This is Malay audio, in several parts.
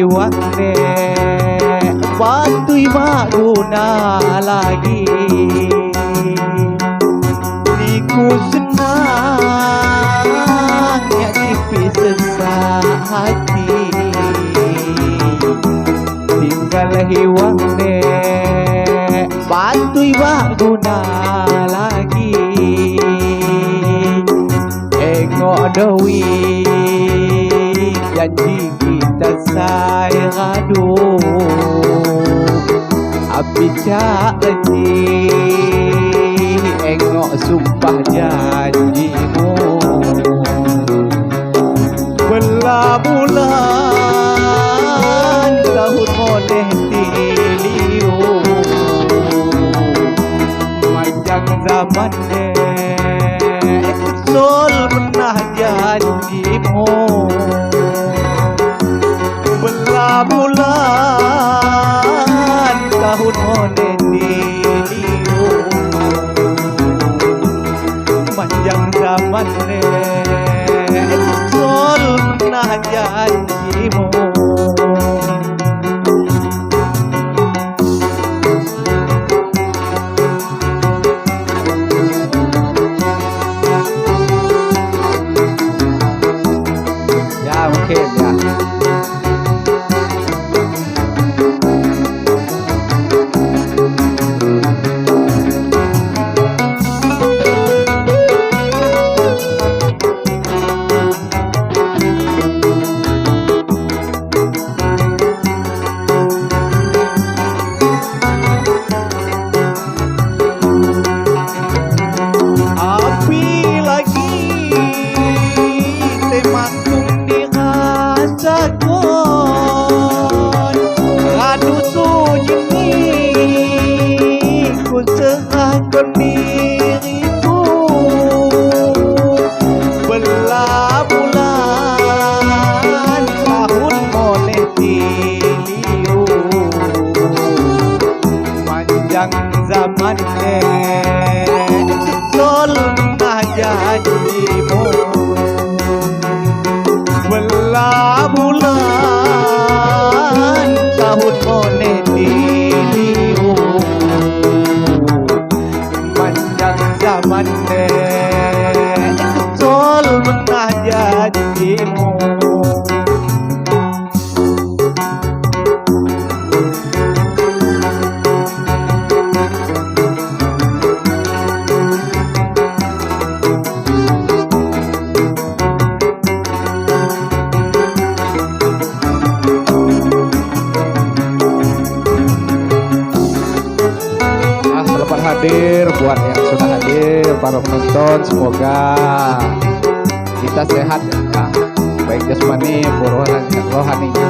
hiwang Patuy maguna lagi. Di ku senang ya tipis sehati. Tinggal hiwang patuy maguna lagi. Engok dewi janji kita saya ngadu. Abi janji engok sumpah janjimu. Belah bulan tahun moleh tiliu. Panjang zaman Sol pernah janjimu. Belah bulan tahun moleh tiliu. Panjang zaman Sol pernah janjimu. Ya mungkin ya. Diriku belah bulan tahun moleh tiliu. Panjang zaman Sol pernah janjimu. Belah bulan tahun moleh tiliu. Zaman Sol pernah janjimu. Selamat hadir buat yang sudah hadir, para penonton, semoga kita sehat ya, baik jasmani maupun rohaninya.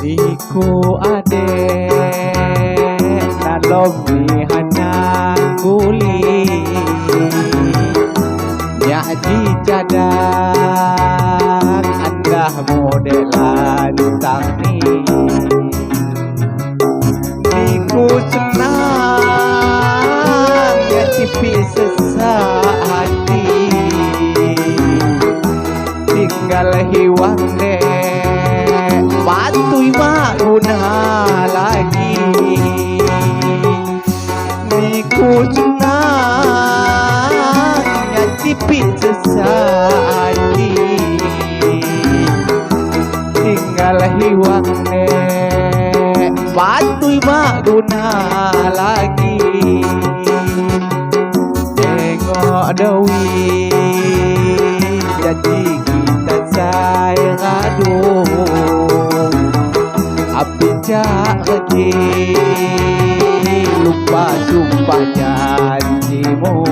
Diku ade nalomi hanan kuli nyaji cadang andah modelan tangni. Diku senang ya tipis sesahati. Tinggal hiwang patuy maguna lagi. Diku senang ya tipis sesahati. Tinggal hiwang patuy maguna lagi. Engok dewi janji kita saya ngadu. Abi janji lupa sumpah janjimu.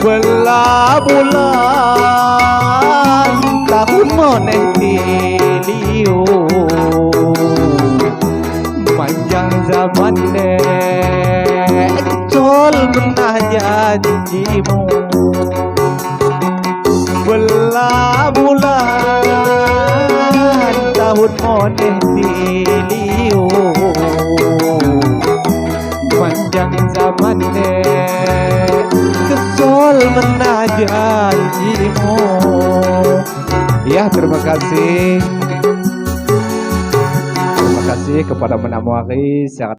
Belah bulan tahun moleh tiliu. Panjang zaman Sol pernah janjimu. Belah bulan tahun moleh tiliu. Panjang zaman terima kasih. Terima kasih kepada Menamuari.